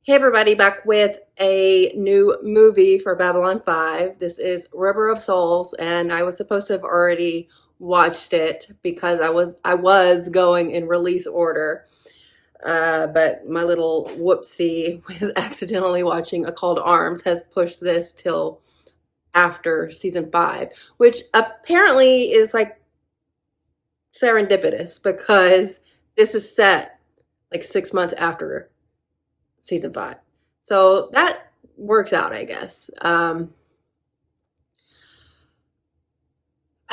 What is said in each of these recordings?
Hey everybody, back with a new movie for Babylon 5. This is River of Souls, and I was supposed to have already watched it because I was going in release order. But my little whoopsie with accidentally watching A Call to Arms has pushed this till after season 5, which apparently is like serendipitous because this is set like 6 months after season 5. So that works out, I guess. I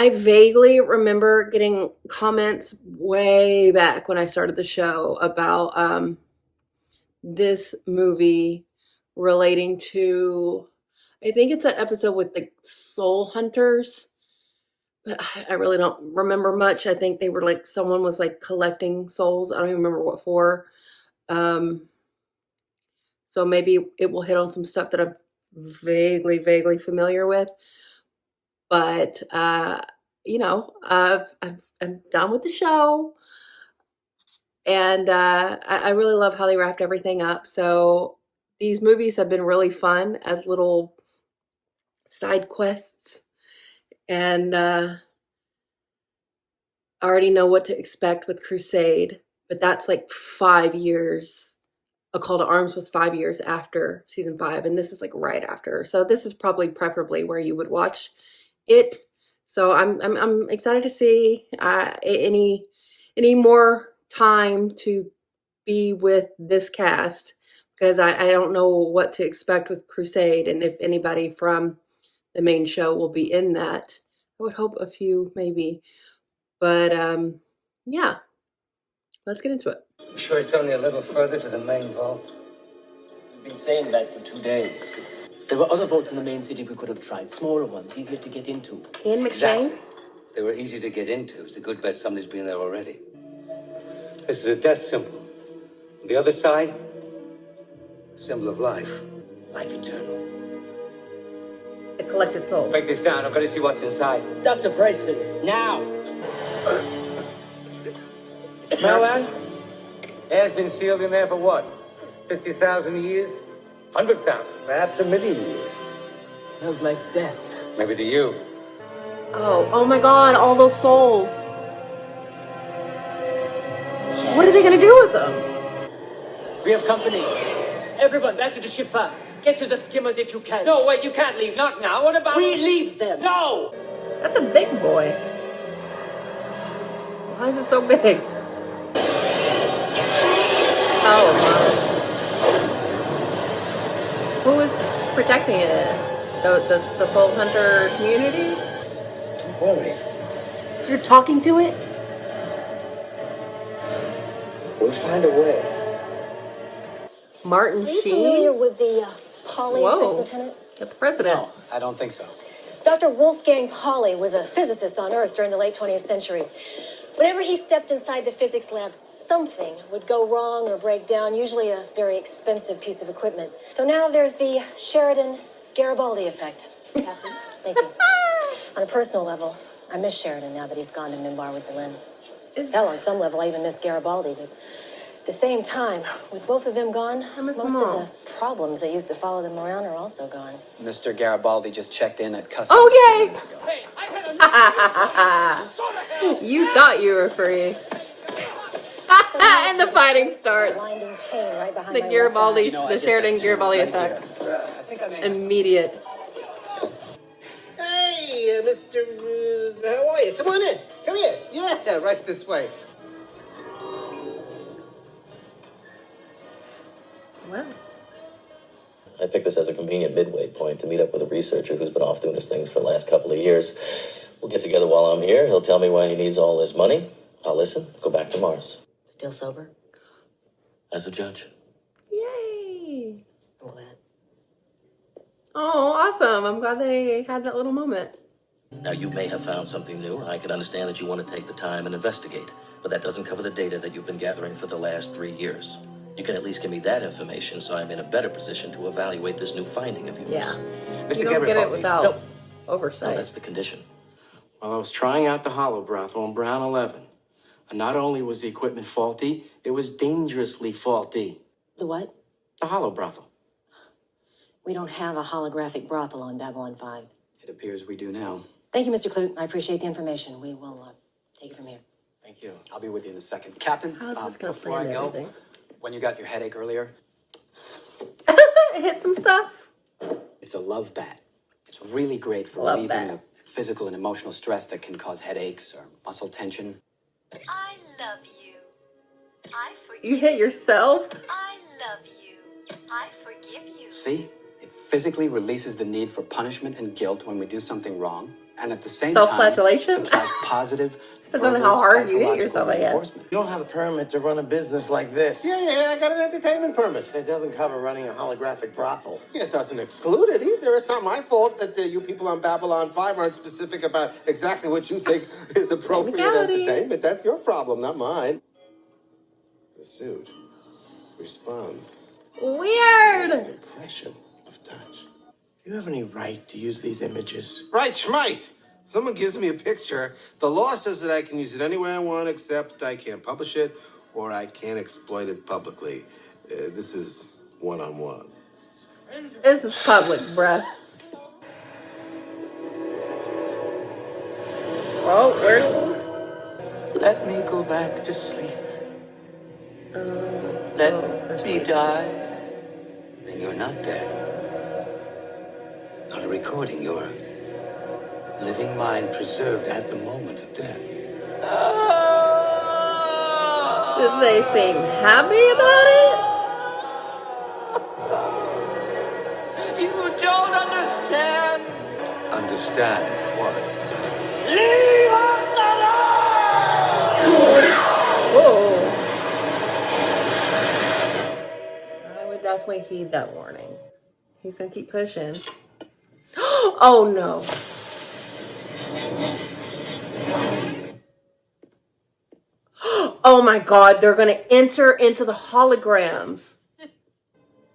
vaguely remember getting comments way back when I started the show about this movie relating to, I think it's that episode with the soul hunters, but I really don't remember much. I think they were like, someone was like collecting souls. I don't even remember what for. Um, so maybe it will hit on some stuff that I'm vaguely familiar with. But I'm done with the show, and I really love how they wrapped everything up. So these movies have been really fun as little side quests, and I already know what to expect with Crusade. But that's like 5 years. A Call to Arms was 5 years after season 5, and this is like right after. So this is probably preferably where you would watch it. So I'm excited to see any more time to be with this cast because I don't know what to expect with Crusade and if anybody from the main show will be in that. I would hope a few maybe, but yeah, let's get into it. I'm sure it's only a little further to the main vault. We've been saying that for 2 days. There were other boats in the main city we could have tried. Smaller ones, easier to get into. Ian McShane? Exactly. They were easy to get into. It's a good bet somebody's been there already. This is a death symbol. On the other side, a symbol of life. Life eternal. The Collected Souls. Break this down. I've got to see what's inside. Dr. Bryson, now! Smell that? Air's been sealed in there for what? 50,000 years? 100,000? Perhaps a million years. Smells like death. Maybe to you. Oh my God, all those souls. What are they gonna do with them? We have company. Everyone, back to the ship fast. Get to the skimmers if you can. No, wait, you can't leave. Not now. What about... We leave them. No! That's a big boy. Why is it so big? Oh my. Who is protecting it? The soul hunter community? Don't worry. You're talking to it? We'll find a way. Martin Are you familiar Sheen? with the Pauli Whoa. effect, Lieutenant? Get the president. No, I don't think so. Dr. Wolfgang Pauli was a physicist on Earth during the late 20th century. Whenever he stepped inside the physics lab, something would go wrong or break down, usually a very expensive piece of equipment. So now there's the Sheridan Garibaldi effect. Captain, thank you. On a personal level, I miss Sheridan now that he's gone to Mimbar with Delenn. Hell, on some level, I even miss Garibaldi, but at the same time, with both of them gone, miss most them all. of the problems that used to follow them around are also gone. Mr. Garibaldi just checked in at customs. Oh, yay! Hey, I had a... You thought you were free. And the fighting starts. Blinding pain right behind The my Garibaldi, left eye. the Sheridan Garibaldi effect. I think I may Immediate. Hey, Mr. How are you? Come on in. Come here. Yeah, right this way. Well, I picked this as a convenient midway point to meet up with a researcher who's been off doing his things for the last couple of years. We'll get together while I'm here. He'll tell me why he needs all this money. I'll listen, go back to Mars. Still sober? As a judge. yay. I'm glad. Oh, awesome. I'm glad they had that little moment. Now, you may have found something new, and I can understand that you want to take the time and investigate, but that doesn't cover the data that you've been gathering for the last 3 years. You can at least give me that information so I'm in a better position to evaluate this new finding of yours. Yeah. Mr. You don't get it Garibaldi. without No, oversight. that's the condition. Well, I was trying out the hollow brothel on Brown 11. And not only was the equipment faulty, it was dangerously faulty. The what? It's a hollow brothel. We don't have a holographic brothel on Babylon 5. It appears we do now. Thank you, Mr. Clute. I appreciate the information. We will take it from here. Thank you. I'll be with you in a second. Captain, How's this gonna before I plan go, everything? when you got your headache earlier, Hit some stuff. it's a love bat. It's really great for Love relieving bat. the physical and emotional stress that can cause headaches or muscle tension. I love you. I forgive You hit yourself? I love you. I forgive you. See? It physically releases the need for punishment and guilt when we do something wrong, and at the same time, Self-flagellation? supplies positive, Depends on verbal, how hard you hit psychological yourself, I guess. reinforcement. You don't have a permit to run a business like this. Yeah, I got an entertainment permit. It doesn't cover running a holographic brothel. Yeah, it doesn't exclude it either. It's not my fault that you people on Babylon 5 aren't specific about exactly what you think is appropriate Technicality. entertainment. That's your problem, not mine. The suit responds Weird. to an impression of touch. Do you have any right to use these images? Right, schmite. Someone gives me a picture. The law says that I can use it anywhere I want, except I can't publish it or I can't exploit it publicly. This is one-on-one. This is public, bruh. Oh, where? Let me go back to sleep. Let me die. Then you're not dead. Not a recording, you're a living mind preserved at the moment of death. Did they seem happy about it? You don't understand. Understand what? Whoa. I would definitely heed that warning. He's gonna keep pushing. Oh no. Oh my god, they're gonna enter into the holograms.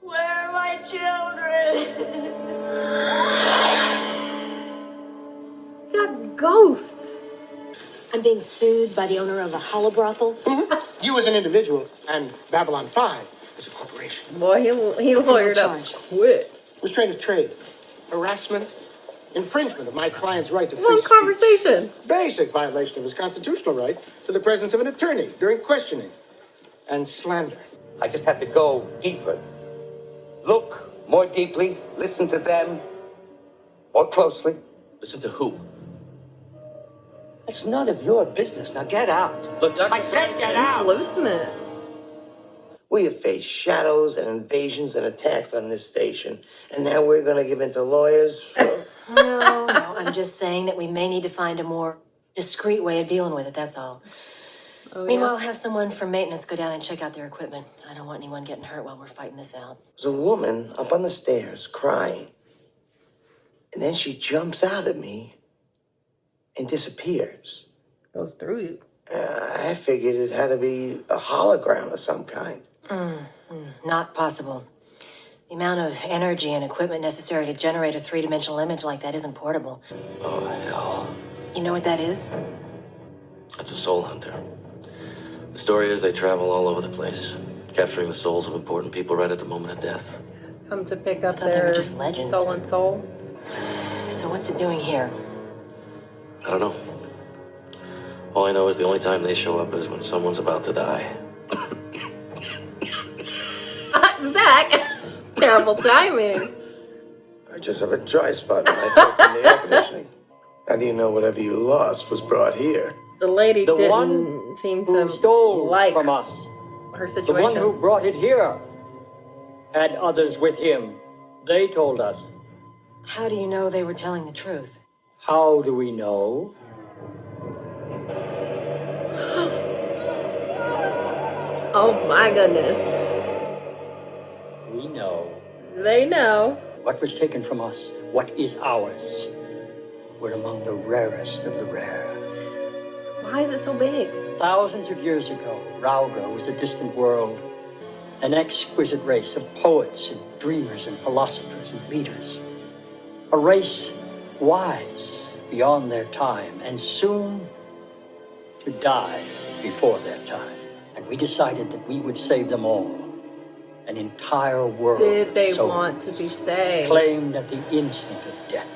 Where are my children? You got ghosts. I'm being sued by the owner of a holobrothel. You as an individual and Babylon 5 as a corporation. Boy, he lawyered up charge. quick. Restraint of trade, harassment, infringement of my client's right to free Long speech. conversation. Basic violation of his constitutional right to the presence of an attorney during questioning, and slander. I just have to go deeper. Look more deeply. Listen to them more closely. Listen to who? It's none of your business. Now get out. Look, I said get He's out. losing it. We have faced shadows and invasions and attacks on this station, and now we're going to give in to lawyers. No, I'm just saying that we may need to find a more discreet way of dealing with it, that's all. Oh, Meanwhile, yeah. have someone from maintenance go down and check out their equipment. I don't want anyone getting hurt while we're fighting this out. There's a woman up on the stairs crying, and then she jumps out at me and disappears. Goes through you. I figured it had to be a hologram of some kind. Not possible. The amount of energy and equipment necessary to generate a three-dimensional image like that isn't portable. Oh, hell. You know what that is? That's a soul hunter. The story is they travel all over the place, capturing the souls of important people right at the moment of death. Come to pick up thought they were their just legends. stolen soul. So what's it doing here? I don't know. All I know is the only time they show up is when someone's about to die. Zach! Terrible timing. I just have a dry spot when I talk in the air conditioning. How do you know whatever you lost was brought here? The lady The didn't one seem Who to stole like from us? her The one who situation. brought it here had others with him. They told us. How do you know they were telling the truth? How do we know? Oh my goodness. We know. They know. What was taken from us, what is ours. We're among the rarest of the rare. Why is it so big? Thousands of years ago, Rauga was a distant world. An exquisite race of poets and dreamers and philosophers and leaders. A race wise beyond their time and soon to die before their time. And we decided that we would save them all An entire world. Did they of souls want to be saved? claimed at the instant of death.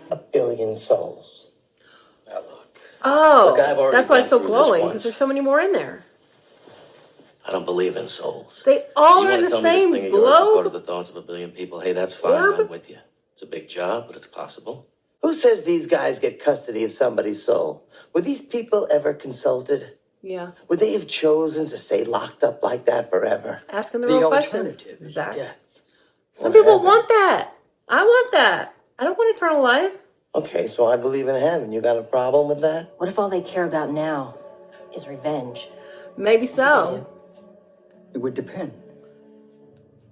1 billion souls. Now look, Oh, Look, I've already that's why been it's so through this glowing, once. because there's so many more in there. I don't believe in souls. They all You are in want to the tell me this same thing of yours recorded globe. the thoughts of 1 billion people? Hey, that's fine. Orb? I'm with you. It's a big job, but it's possible. Who says these guys get custody of somebody's soul? Were these people ever consulted? Yeah, Would they have chosen to stay locked up like that forever? asking the The real questions. alternative is Zach. death. Some people want that. I want that. I don't want eternal life. Okay, so I believe in heaven. You got a problem with that? What if all they care about now is revenge? Maybe so. It would depend.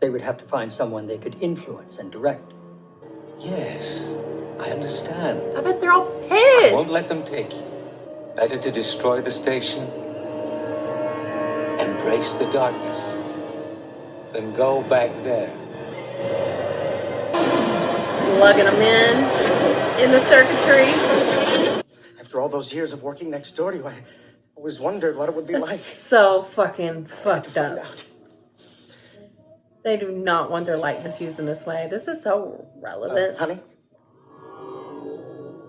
They would have to find someone they could influence and direct. Yes, I understand. I bet they're all I won't pissed. let them take you. Better to destroy the station, embrace the darkness, than go back there. Lugging them in the circuitry. After all those years of working next door to you, I always wondered what it would be like. So fucking fucked Find up. out. They do not want their likeness used in this way. This is so relevant. Honey?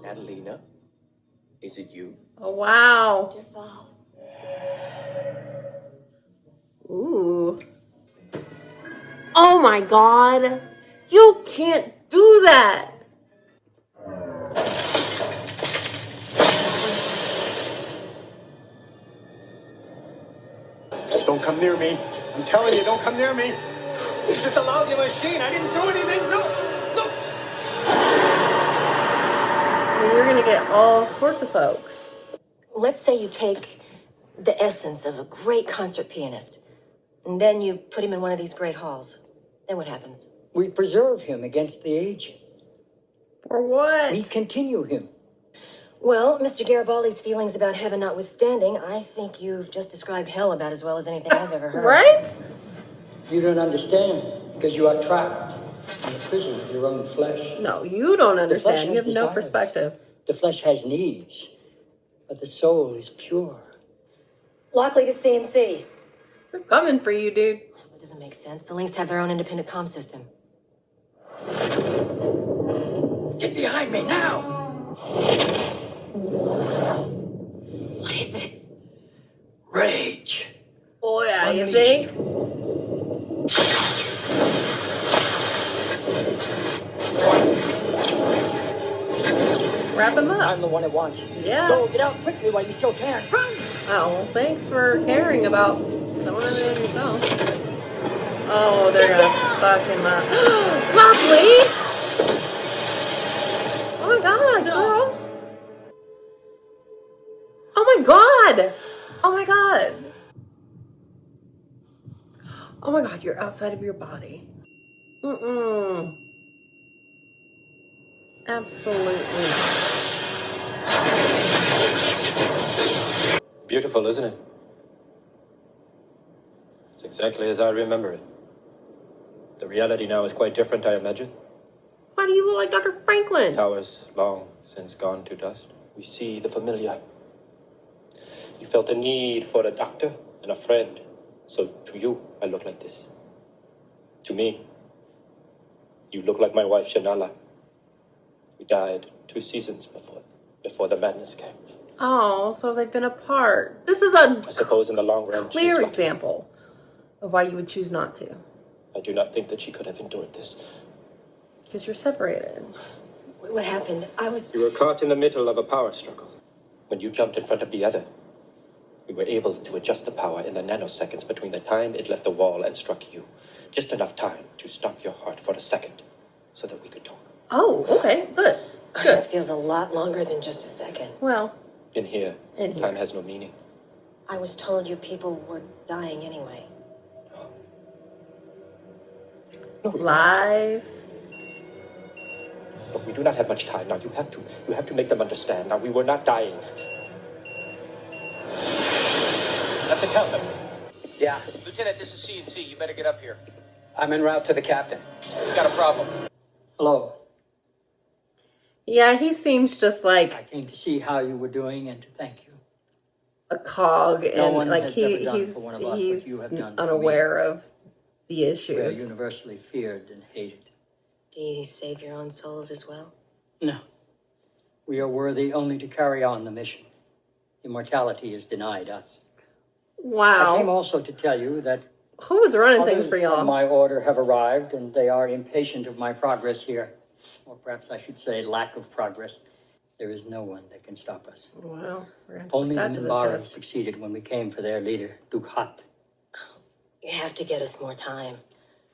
Adelina, is it you? Oh, wow. Duval. Ooh. Oh my god. You can't do that. Don't come near me. I'm telling you, don't come near me. It's just a lousy machine. I didn't do anything. No, no. Well, you're gonna get all sorts of folks. Let's say you take the essence of a great concert pianist, and then you put him in one of these great halls. Then what happens? We preserve him against the ages. For what? We continue him. Well, Mr. Garibaldi's feelings about heaven notwithstanding, I think you've just described hell about as well as anything I've ever heard. Right? You don't understand because you are trapped in the prison of your own flesh. No, you don't The flesh understand. You have has no desires. perspective. The flesh has needs, but the soul is pure. Lockley to CNC. We're coming for you, dude. That doesn't make sense. The Lynx have their own independent comm system. Get behind me now! What is it? Rage. Oh yeah, you Unleash. think? Wrap him up. I'm the one that wants you. Yeah. Go, get out quickly while you still can. Run! Oh, well, thanks for caring about someone other than yourself. Oh, they're gonna fuck him up. Lockley! Oh my god, girl! Oh my god! Oh my god! Oh my god, you're outside of your body. Mm-mm. Absolutely. Beautiful, isn't it? It's exactly as I remember it. The reality now is quite different, I imagine. Why do you look like Dr. Franklin? Towers long since gone to dust. We see the familiar. You felt a need for a doctor and a friend. So to you, I look like this. To me, you look like my wife, Shanala. We died 2 seasons before the madness came. Oh, so they've been apart. This is a I suppose in the long run, clear she's lucky. example of why you would choose not to. I do not think that she could have endured this. Because you're separated. What happened? I was... You were caught in the middle of a power struggle. When you jumped in front of the other, we were able to adjust the power in the nanoseconds between the time it left the wall and struck you. Just enough time to stop your heart for a second so that we could talk. Oh, okay, good. This feels a lot longer than just a second. Well, In here, In here. time has no meaning. I was told you people were dying anyway. lies. Look, we do not have much time now. You have to make them understand. Now, we were not dying. Have to tell them. Yeah, Lieutenant, this is CNC. You better get up here. I'm en route to the captain. We've got a problem. Hello. Yeah, he seems just like I came to see how you were doing and to thank you. a cog, No and one like has ever done he's for one of us what he's you have done for unaware of the We are issues. universally feared and hated. Do you save your own souls as well? No. We are worthy only to carry on the mission. Immortality is denied us. I came Wow. also to tell you that Who was running things others for on y'all? my order have arrived, and they are impatient of my progress here. Or perhaps I should say lack of progress. There is no one that can stop us. Wow. We're gonna Only put the that to the Minbari test. succeeded when we came for their leader, Dukhat. You have to get us more time.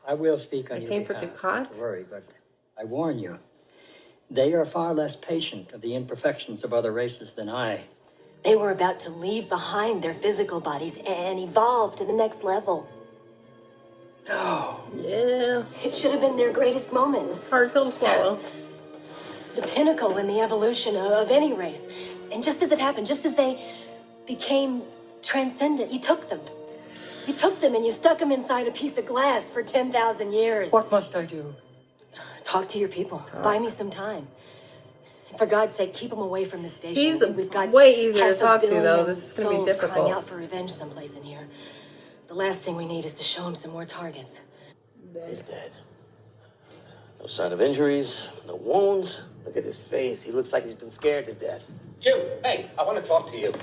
I will speak on They your came for behalf, Dukhat? not to worry, but I warn you, they are far less patient of the imperfections of other races than I. They were about to leave behind their physical bodies and evolve to the next level. No. Yeah. It should have been their greatest moment. Hard pill to swallow. The pinnacle in the evolution of any race. And just as it happened, just as they became transcendent, you took them. You took them and you stuck them inside a piece of glass for 10,000 years. What must I do? Talk to your people. Buy me some time. And for God's sake, keep them away from the station. He's We've got way easier to 500 talk to, though. million This is gonna be souls difficult. crying out for revenge someplace in here. The last thing we need is to show them some more targets. He's dead. No sign of injuries, no wounds. Look at his face. He looks like he's been scared to death. You, hey, I want to talk to you.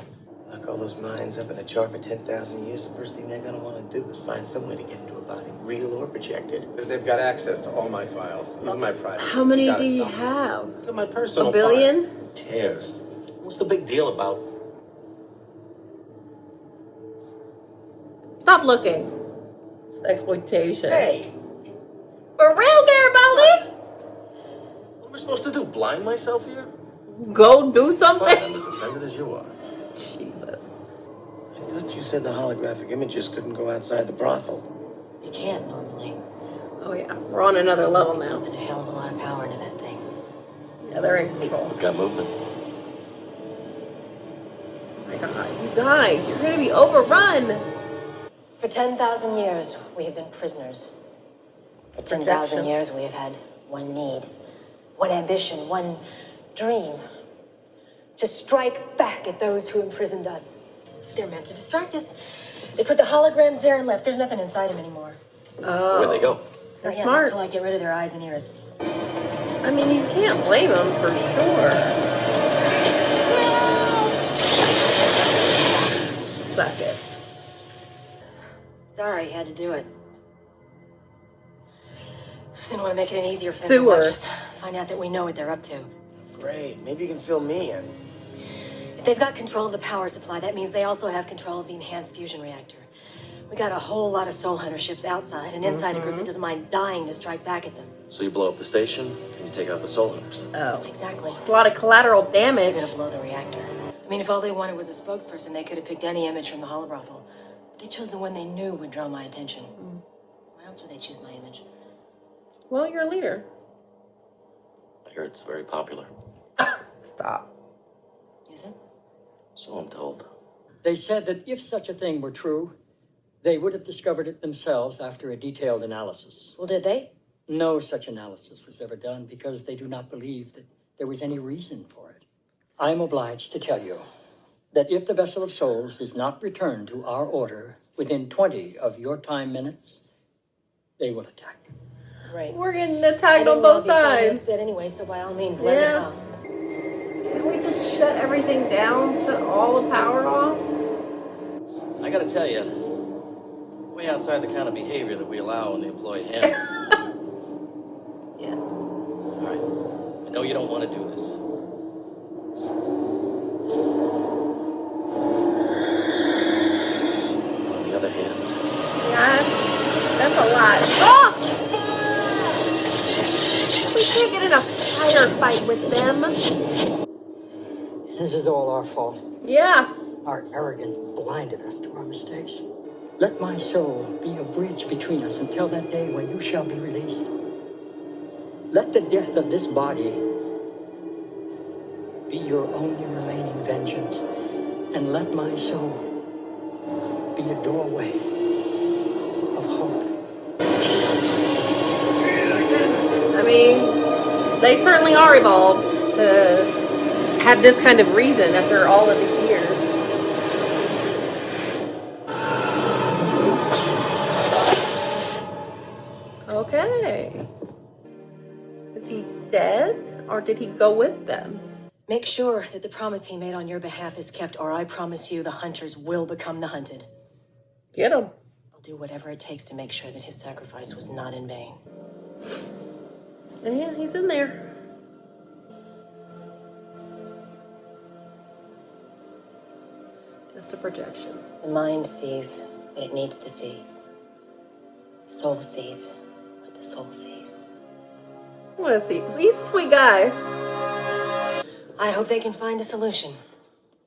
Lock all those minds up in a jar for 10,000 years. The first thing they're gonna want to do is find some way to get into a body, real or projected. They've got access to all my files, even my private. How many gotta do you stop them. have? Look at my personal A billion? files. Who cares? What's the big deal about? Stop looking. It's exploitation. Hey! For real, Garibaldi? What am I supposed to do? Blind myself here? Go do Fine, something. I'm as offended as you are. Jesus. I thought you said the holographic images couldn't go outside the brothel. You can't normally. Oh yeah, we're on another level now. Pumping a hell of a lot of power into that thing. Yeah, they're in control. We've got movement. Oh my God, you guys, you're gonna be overrun. For 10,000 years, we have been prisoners. For 10,000 Protection. years, we have had one need, one ambition, one dream. To strike back at those who imprisoned us. They're meant to distract us. They put the holograms there and left. There's nothing inside them anymore. Oh, Where'd they go? they're Not yet, smart. Until I get rid of their eyes and ears. I mean, you can't blame them for sure. Suck it. Sorry, had to do it. Didn't want to make it any easier for them Sewer. to watch us. Find out that we know what they're up to. Great. Maybe you can fill me in. If they've got control of the power supply, that means they also have control of the enhanced fusion reactor. We got a whole lot of soul hunter ships outside and inside a group that doesn't mind dying to strike back at them. So you blow up the station, and you take out the soul hunters. Oh, Exactly. a lot of collateral They're damage. gonna blow the reactor. I mean, if all they wanted was a spokesperson, they could have picked any image from the holobrothel. But they chose the one they knew would draw my attention. Why else would they choose my image? Well, you're a leader. I heard it's very popular. Stop. Is it? So I'm told. They said that if such a thing were true, they would have discovered it themselves after a detailed analysis. Well, did they? No such analysis was ever done because they do not believe that there was any reason for it. I am obliged to tell you that if the Vessel of Souls is not returned to our order within 20 of your time minutes, they will attack. Right. We're getting I attacked didn't on want both to be found sides. instead anyway, so by all means, let Yeah. me know. Can we just shut everything down? Shut all the power off? I gotta tell you, way outside the kind of behavior that we allow in the employee handbook. Yes. All right. I know you don't want to do this. On the other hand, Yeah, that's a lot. Oh! We can't get in a firefight with them. This is all our fault. Yeah. Our arrogance blinded us to our mistakes. Let my soul be a bridge between us until that day when you shall be released. Let the death of this body be your only remaining vengeance, and let my soul be a doorway of hope. I mean, they certainly are evolved to have this kind of reason after all of these years. Is he dead, or did he go with them? Make sure that the promise he made on your behalf is kept, or I promise you the hunters will become the hunted. Get him. I'll do whatever it takes to make sure that his sacrifice was not in vain. And yeah, he's in there. Just a projection. The mind sees what it needs to see. The soul sees what the soul sees. What is he? He's a sweet guy. I hope they can find a solution.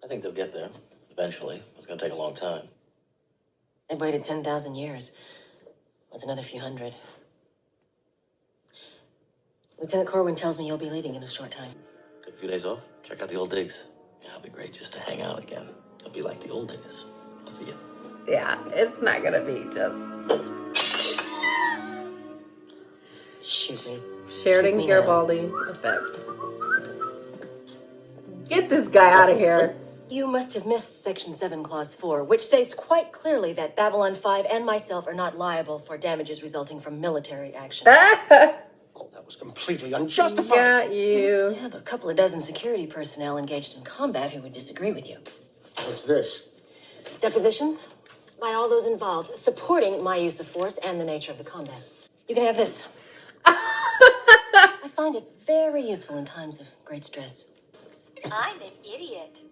I think they'll get there, eventually. It's gonna take a long time. They've waited 10,000 years. What's another few hundred? Lieutenant Corwin tells me you'll be leaving in a short time. Take a few days off, check out the old digs. Yeah, it'll be great just to hang out again. It'll be like the old days. I'll see you. Yeah, it's not gonna be just Shoot me. Sheridan Shoot me Garibaldi effect. Get this guy out of here. You must have missed Section 7, Clause 4, which states quite clearly that Babylon 5 and myself are not liable for damages resulting from military action. Oh, that was completely unjustified. Got you. We have a couple of dozen security personnel engaged in combat who would disagree with you. What's this? Depositions by all those involved, supporting my use of force and the nature of the combat. You can have this. I find it very useful in times of great stress. I'm an idiot.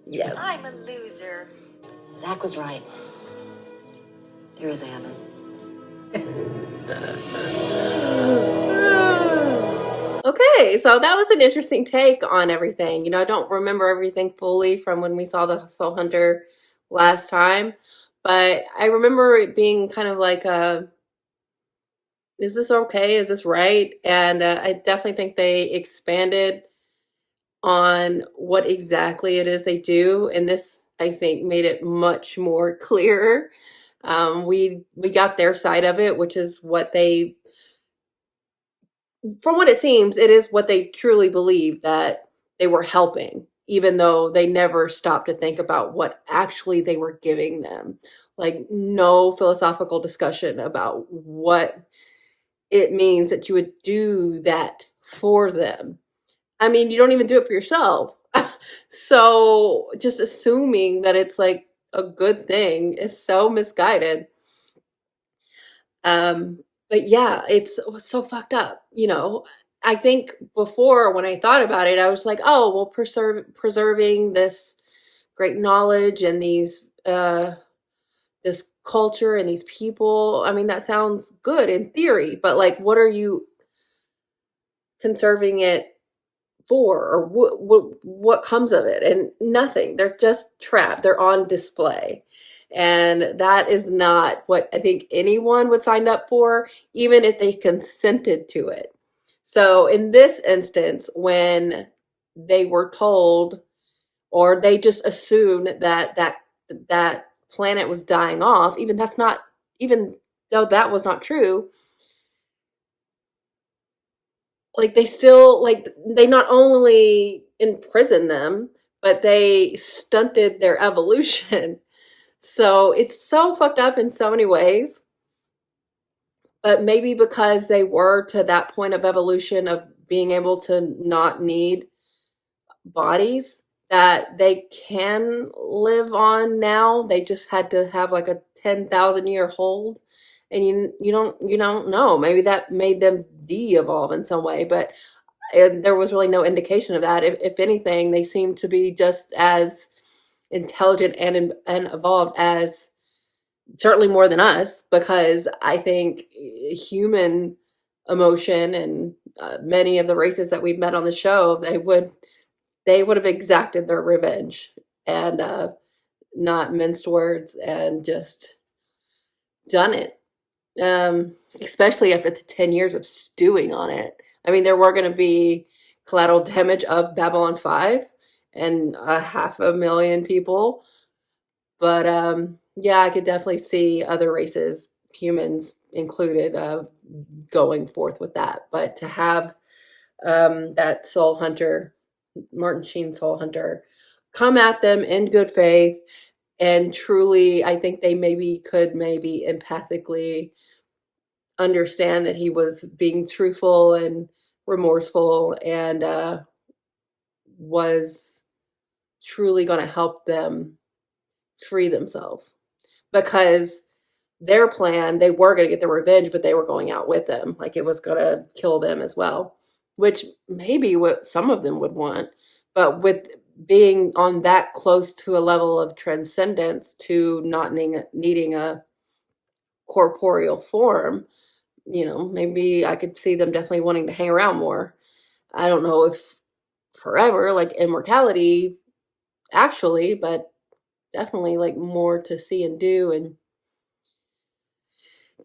Yes. I'm a loser. Zach was right. There is a heaven. Okay, so that was an interesting take on everything. You know, I don't remember everything fully from when we saw the Soul Hunter last time, but I remember it being kind of like is this okay? Is this right? And I definitely think they expanded on what exactly it is they do, and this, I think, made it much more clearer. We got their side of it, which is what they, from what it seems, it is what they truly believe, that they were helping, even though they never stopped to think about what actually they were giving them. Like, no philosophical discussion about what it means that you would do that for them. I mean, you don't even do it for yourself. So just assuming that it's like a good thing is so misguided. But yeah, it's so fucked up. You know, I think before, when I thought about it, I was like, oh, well, preserving this great knowledge and these this culture and these people. I mean, that sounds good in theory, but like, what are you conserving it for, or what comes of it? And nothing. They're just trapped. They're on display. And that is not what I think anyone would sign up for, even if they consented to it. So in this instance, when they were told, or they just assumed that planet was dying off, even though that was not true, like they not only imprisoned them, but they stunted their evolution. So it's so fucked up in so many ways. But maybe because they were to that point of evolution of being able to not need bodies, that they can live on now. They just had to have like a 10,000 year hold. And you don't know. Maybe that made them de-evolve in some way, but there was really no indication of that. If anything, they seem to be just as intelligent and evolved as, certainly more than us, because I think human emotion and many of the races that we've met on the show, they would have exacted their revenge and not minced words and just done it. Especially after the 10 years of stewing on it. I mean, there were going to be collateral damage of Babylon 5 and 500,000 people. But yeah, I could definitely see other races, humans included, going forth with that. But to have that Soul Hunter, Martin Sheen Soul Hunter, come at them in good faith, and truly, I think they could empathically understand that he was being truthful and remorseful and was truly going to help them free themselves. Because their plan, they were going to get their revenge, but they were going out with them. Like it was going to kill them as well, which maybe what some of them would want. But with being on that close to a level of transcendence to not needing a corporeal form, maybe I could see them definitely wanting to hang around more. I don't know if forever, like immortality, actually, but definitely like more to see and do and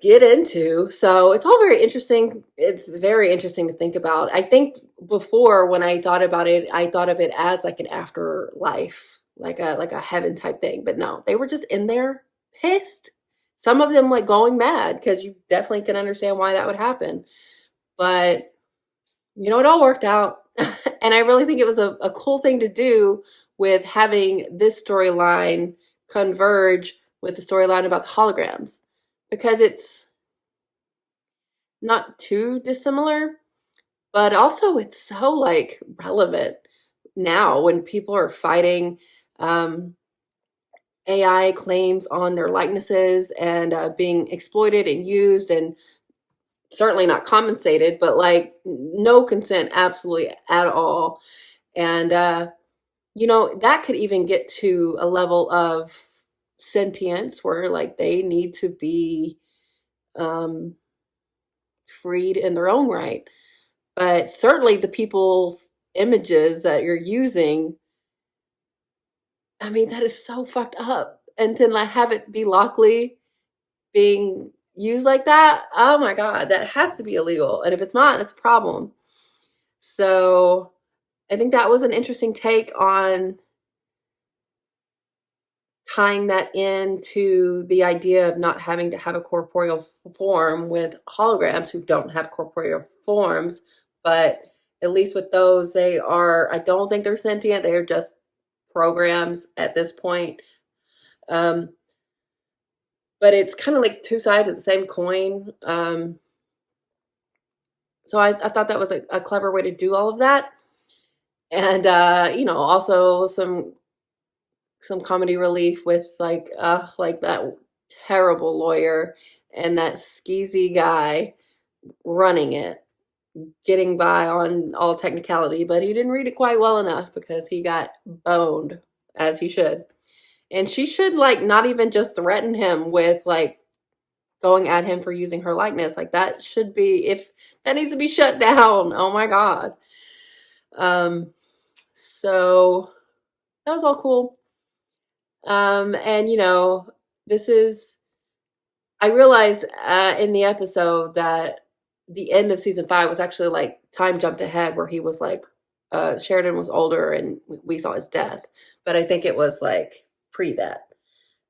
get into. So it's all very interesting. It's very interesting to think about. I think before when I thought about it, I thought of it as like an afterlife, like a heaven type thing. But no, they were just in there pissed. Some of them like going mad because you definitely can understand why that would happen. But it all worked out. And I really think it was a cool thing to do with having this storyline converge with the storyline about the holograms, because it's not too dissimilar, but also it's so like relevant now when people are fighting AI claims on their likenesses and being exploited and used, and certainly not compensated, but like no consent absolutely at all. And that could even get to a level of sentience where like they need to be freed in their own right. But certainly the people's images that you're using, I mean, that is so fucked up. And to like have it be Lockley being used like that, oh my God, that has to be illegal. And if it's not, it's a problem. So I think that was an interesting take on tying that into the idea of not having to have a corporeal form with holograms who don't have corporeal forms. But at least with those, I don't think they're sentient. They're just programs at this point. But it's kind of like two sides of the same coin. So I thought that was a clever way to do all of that. And, also some comedy relief with like that terrible lawyer and that skeezy guy running it, getting by on all technicality, but he didn't read it quite well enough because he got boned, as he should. And she should like not even just threaten him with like going at him for using her likeness. Like that should be, if that needs to be shut down. Oh my God. So that was all cool. And I realized in the episode that the end of season 5 was actually like time jumped ahead, where he was like, Sheridan was older and we saw his death. But I think it was like pre that,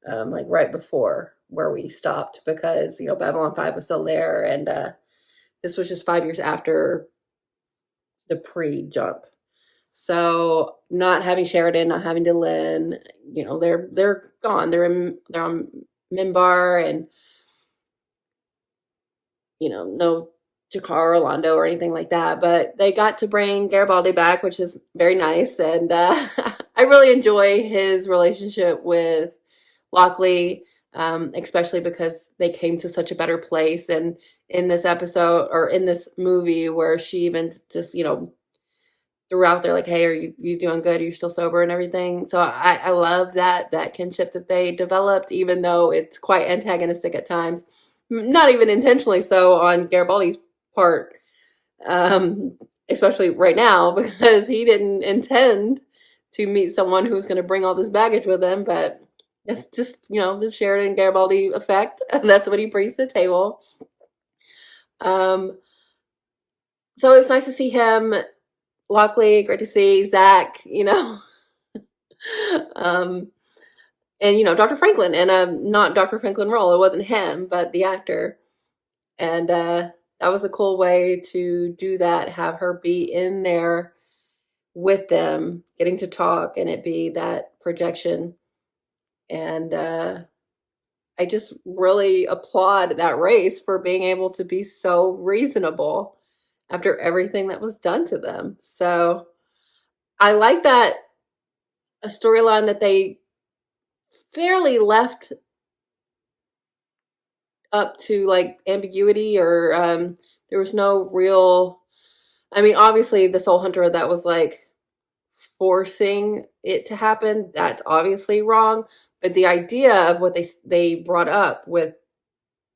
like right before where we stopped, because, Babylon 5 was still there. And this was just 5 years after the pre-jump. So not having Sheridan, not having Delenn, they're gone. They're on Minbar, and no Jakar or Londo or anything like that. But they got to bring Garibaldi back, which is very nice. And I really enjoy his relationship with Lockley, especially because they came to such a better place. And in this episode, or in this movie, where she even just, throughout there, like, hey, are you doing good? Are you still sober and everything? So I love that kinship that they developed, even though it's quite antagonistic at times. Not even intentionally so on Garibaldi's part, especially right now, because he didn't intend to meet someone who's going to bring all this baggage with him. But that's just, the Sheridan Garibaldi effect. That's what he brings to the table. So it was nice to see him. Lockley, great to see Zach, and Dr. Franklin, and not Dr. Franklin role. It wasn't him, but the actor. And that was a cool way to do that, have her be in there with them, getting to talk, and it be that projection. And I just really applaud that race for being able to be so reasonable after everything that was done to them. So I like that a storyline that they fairly left up to like ambiguity, or there was no real, I mean, obviously the Soul Hunter that was like forcing it to happen, that's obviously wrong. But the idea of what they brought up with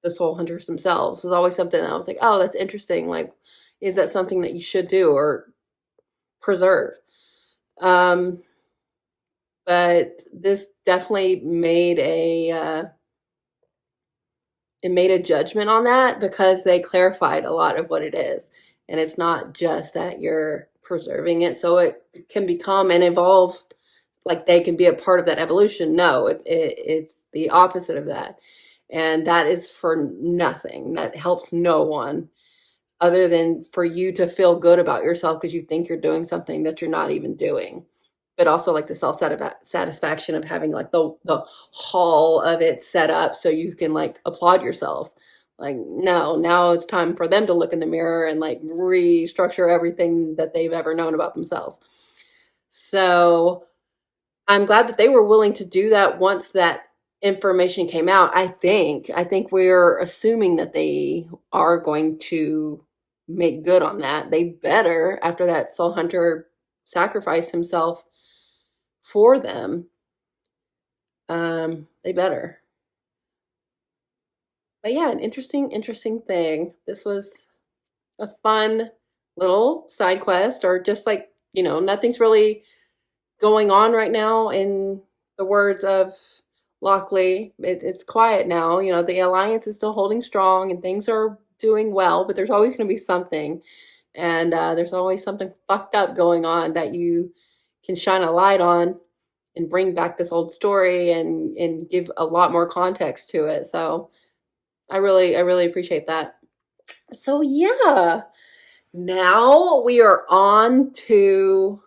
the Soul Hunters themselves was always something that I was like, oh, that's interesting. Like, is that something that you should do or preserve? But this definitely made it made a judgment on that, because they clarified a lot of what it is. And it's not just that you're preserving it so it can become and evolve, like they can be a part of that evolution. No, it's the opposite of that. And that is for nothing. That helps no one, other than for you to feel good about yourself because you think you're doing something that you're not even doing. But also like the self-satisfaction of having like the hall of it set up so you can like applaud yourselves. Like, no, now it's time for them to look in the mirror and like restructure everything that they've ever known about themselves. So I'm glad that they were willing to do that once that information came out. I think we're assuming that they are going to make good on that. They better, after that Soul Hunter sacrificed himself for them. They better. But yeah, an interesting thing. This was a fun little side quest, or just like, nothing's really going on right now, in the words of Lockley. It's quiet now. The Alliance is still holding strong and things are doing well, but there's always going to be something. And there's always something fucked up going on that you can shine a light on and bring back this old story and give a lot more context to it. So I really appreciate that. So yeah, now we are on to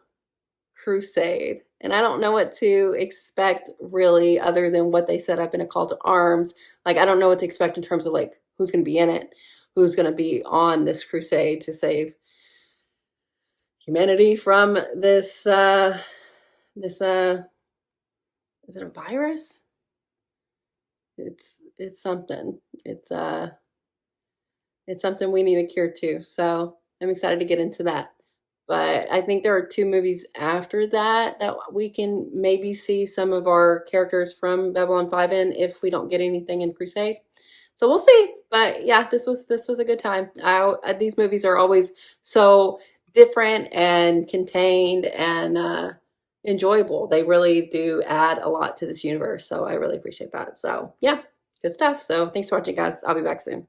Crusade. And I don't know what to expect really, other than what they set up in A Call to Arms. Like, I don't know what to expect in terms of like who's going to be in it, who's going to be on this crusade to save humanity from this is it a virus? It's something. It's something we need a cure to. So I'm excited to get into that. But I think there are 2 movies after that we can maybe see some of our characters from Babylon 5 in, if we don't get anything in Crusade. So we'll see. But yeah, this was a good time. These movies are always so different and contained and enjoyable. They really do add a lot to this universe. So I really appreciate that. So yeah, good stuff. So thanks for watching, guys. I'll be back soon.